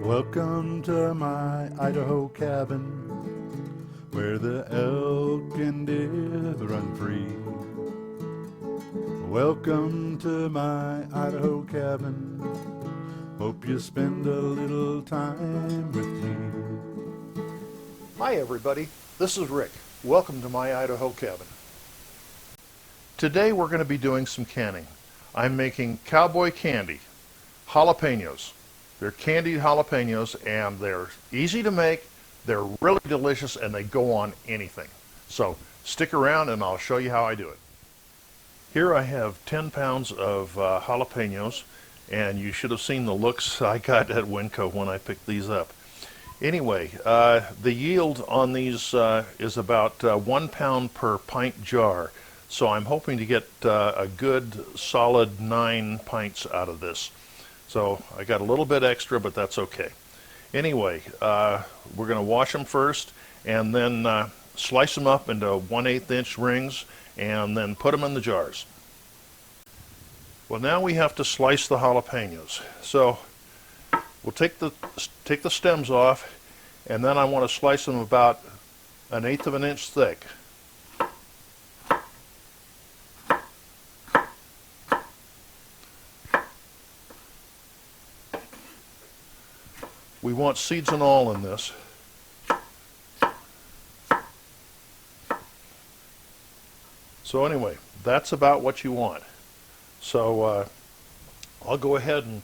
Welcome to my Idaho cabin, where the elk and deer run free. Welcome to my Idaho cabin, hope you spend a little time with me. Hi everybody, this is Rick. Welcome to my Idaho cabin. Today we're going to be doing some canning. I'm making Cowboy Candy, jalapenos. They're candied jalapenos and they're easy to make, they're really delicious, and they go on anything. So stick around and I'll show you how I do it. Here I have 10 pounds of jalapenos, and you should have seen the looks I got at Winco when I picked these up. Anyway, the yield on these is about 1 pound per pint jar, so I'm hoping to get a good solid 9 pints out of this. So I got a little bit extra, but that's okay. Anyway, we're going to wash them first and then slice them up into 1/8 inch rings and then put them in the jars. Well, now we have to slice the jalapenos. So we'll take the stems off, and then I want to slice them about 1/8 of an inch thick. We want seeds and all in this. So anyway, that's about what you want. So I'll go ahead and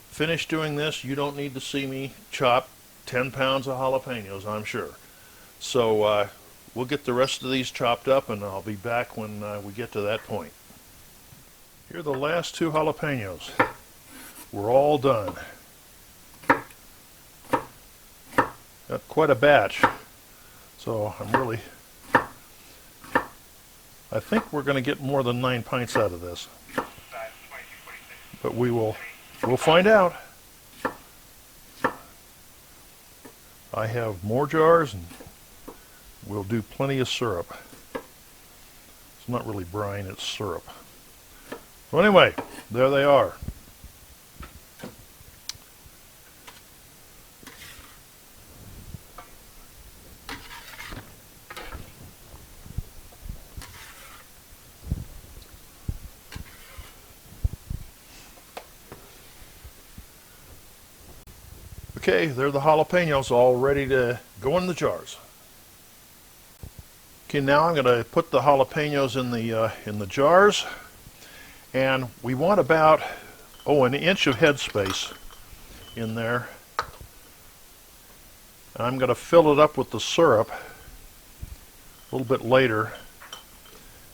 finish doing this. You don't need to see me chop 10 pounds of jalapenos, I'm sure. So we'll get the rest of these chopped up, and I'll be back when we get to that point. Here are the last 2 jalapenos. We're all done. Got quite a batch, so I think we're going to get more than 9 pints out of this, but we'll find out. I have more jars, and we'll do plenty of syrup. It's not really brine, it's syrup. So anyway, there they are. Okay, they're the jalapenos all ready to go in the jars. Okay, now I'm going to put the jalapenos in the jars, and we want about 1 inch of headspace in there. And I'm going to fill it up with the syrup a little bit later,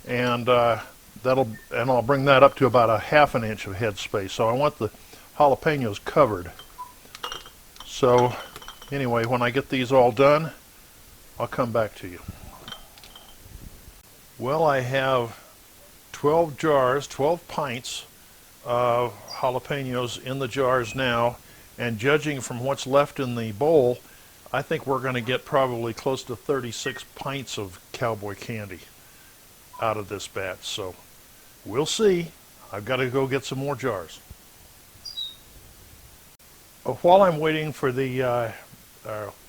and I'll bring that up to about 1/2 inch of headspace. So I want the jalapenos covered. So anyway, when I get these all done, I'll come back to you. Well, I have 12 jars, 12 pints of jalapenos in the jars now, and judging from what's left in the bowl, I think we're going to get probably close to 36 pints of Cowboy Candy out of this batch. So we'll see. I've got to go get some more jars. While I'm waiting for the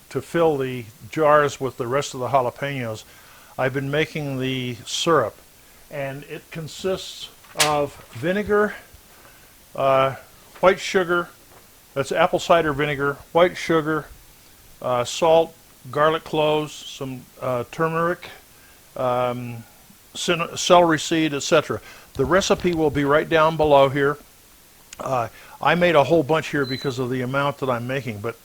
to fill the jars with the rest of the jalapenos, I've been making the syrup, and it consists of vinegar, white sugar, that's apple cider vinegar, white sugar, salt, garlic cloves, some turmeric, celery seed, etc. The recipe will be right down below here. I made a whole bunch here because of the amount that I'm making, but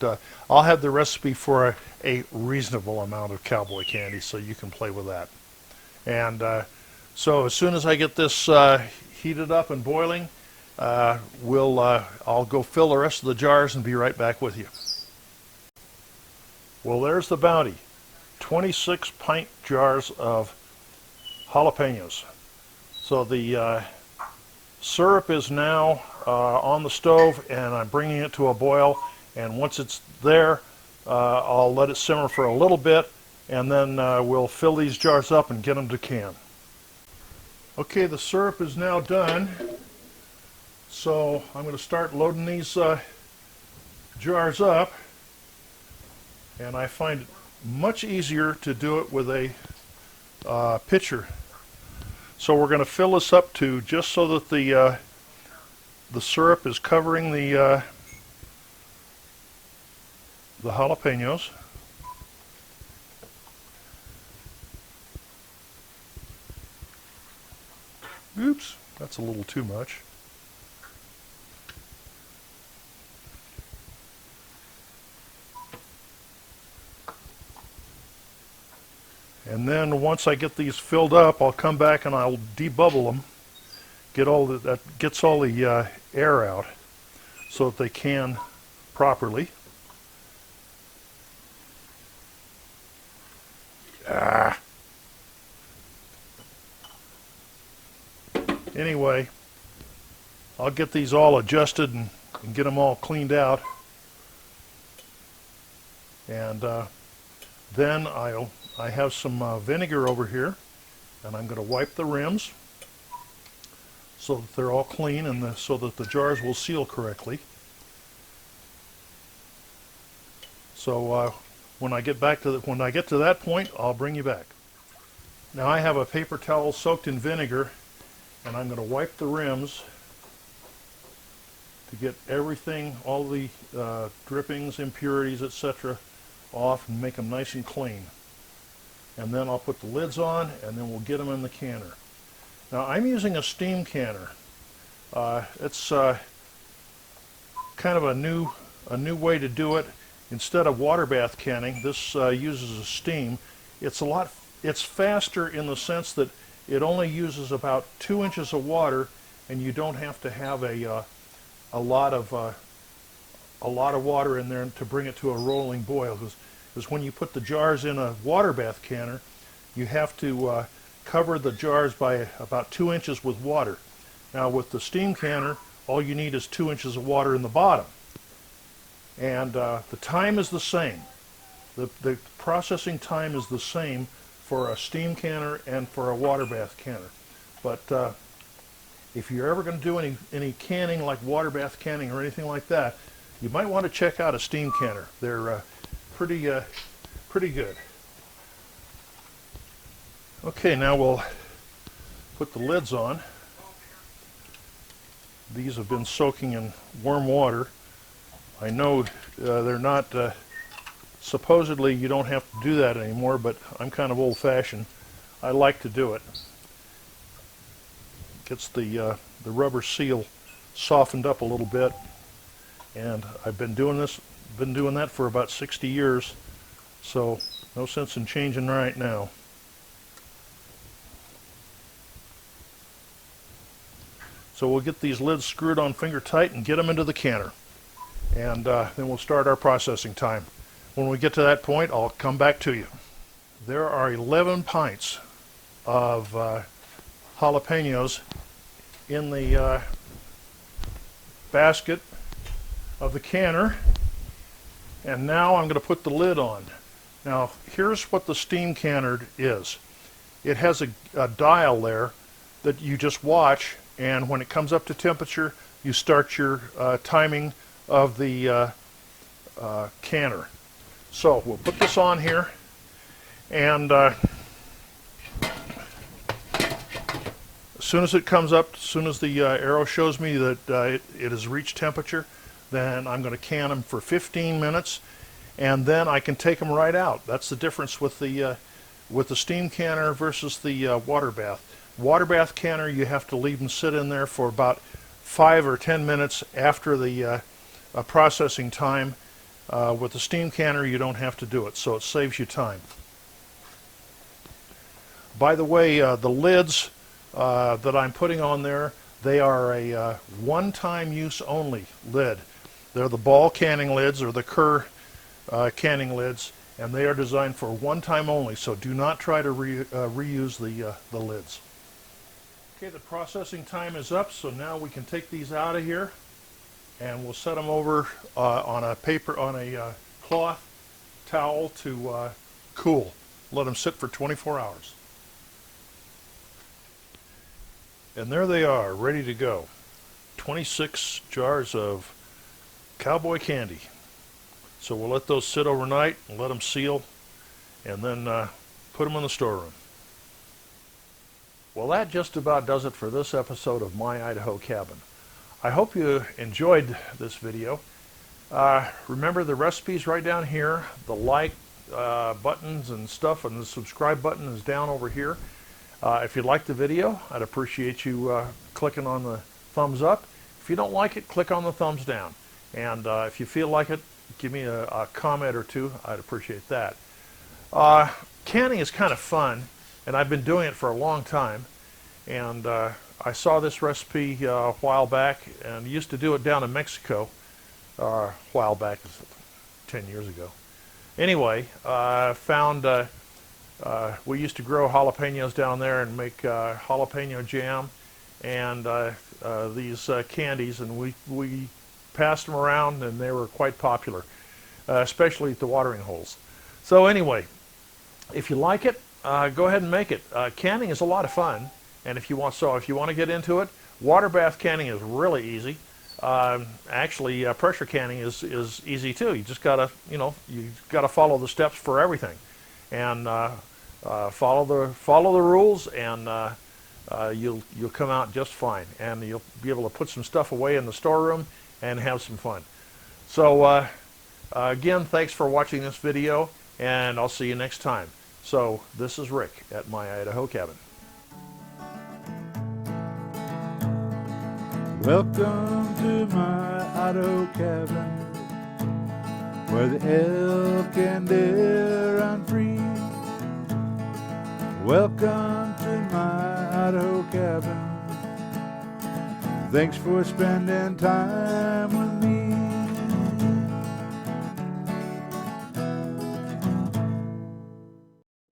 I'll have the recipe for a reasonable amount of Cowboy Candy, so you can play with that. And so as soon as I get this heated up and boiling, I'll go fill the rest of the jars and be right back with you. Well, there's the bounty. 26 pint jars of jalapenos. So the syrup is now on the stove, and I'm bringing it to a boil, and once it's there, I'll let it simmer for a little bit, and then we'll fill these jars up and get them to can. Okay, the syrup is now done, so I'm going to start loading these jars up, and I find it much easier to do it with a pitcher. So we're going to fill this up to just so that the syrup is covering the jalapenos. Oops, that's a little too much. And then once I get these filled up, I'll come back and I'll debubble them, that gets all the air out so that they can properly. Anyway, I'll get these all adjusted and get them all cleaned out, and then I have some vinegar over here, and I'm going to wipe the rims so that they're all clean and so that the jars will seal correctly. So when I get to that point, I'll bring you back. Now I have a paper towel soaked in vinegar, and I'm going to wipe the rims to get everything, all the drippings, impurities, etc. off and make them nice and clean. And then I'll put the lids on, and then we'll get them in the canner. Now I'm using a steam canner. It's kind of a new way to do it. Instead of water bath canning, this uses a steam. It's faster in the sense that it only uses about 2 inches of water, and you don't have to have a lot of water in there to bring it to a rolling boil. Because when you put the jars in a water bath canner, you have to cover the jars by about 2 inches with water. Now with the steam canner, all you need is 2 inches of water in the bottom. And the time is the same. The processing time is the same for a steam canner and for a water bath canner. But if you're ever going to do any canning like water bath canning or anything like that, you might want to check out a steam canner. They're pretty good. Okay, now we'll put the lids on. These have been soaking in warm water. I know they're not, supposedly you don't have to do that anymore, but I'm kind of old-fashioned. I like to do it. Gets the rubber seal softened up a little bit, and I've been doing that for about 60 years, so no sense in changing right now. So we'll get these lids screwed on finger tight and get them into the canner, and then we'll start our processing time. When we get to that point, I'll come back to you. There are 11 pints of jalapenos in the basket of the canner, and now I'm going to put the lid on. Now here's what the steam canner is. It has a dial there that you just watch, and when it comes up to temperature, you start your timing of the canner. So we'll put this on here, and as soon as it comes up, as soon as the arrow shows me that it has reached temperature, then I'm going to can them for 15 minutes, and then I can take them right out. That's the difference with the steam canner versus the water bath. Water bath canner, you have to leave them sit in there for about 5 or 10 minutes after the processing time. With the steam canner, you don't have to do it, so it saves you time. By the way, the lids that I'm putting on there, they are a one-time use only lid. They're the ball canning lids or the Kerr canning lids, and they are designed for one time only, so do not try to reuse the lids. Okay, the processing time is up, so now we can take these out of here, and we'll set them over on a cloth towel to cool. Let them sit for 24 hours. And there they are, ready to go. 26 jars of Cowboy Candy. So we'll let those sit overnight and let them seal, and then put them in the storeroom. Well, that just about does it for this episode of My Idaho Cabin. I hope you enjoyed this video. Remember, the recipe's right down here. The like buttons and stuff, and the subscribe button is down over here. If you like the video, I'd appreciate you clicking on the thumbs up. If you don't like it, click on the thumbs down. And if you feel like it, give me a comment or two. I'd appreciate that. Canning is kind of fun, and I've been doing it for a long time. And I saw this recipe a while back, and used to do it down in Mexico a while back, 10 years ago. Anyway, found we used to grow jalapenos down there and make jalapeno jam and these candies, and we passed them around, and they were quite popular, especially at the watering holes. So anyway, if you like it, go ahead and make it. Canning is a lot of fun, and if you want to get into it, water bath canning is really easy. Actually, pressure canning is easy too. You just gotta, follow the steps for everything, and follow the rules, and you'll come out just fine, and you'll be able to put some stuff away in the storeroom and have some fun. So again, thanks for watching this video, and I'll see you next time. So this is Rick at My Idaho Cabin. Welcome to my Idaho cabin, where the elk and deer run free. Welcome to my Idaho cabin. Thanks for spending time with me.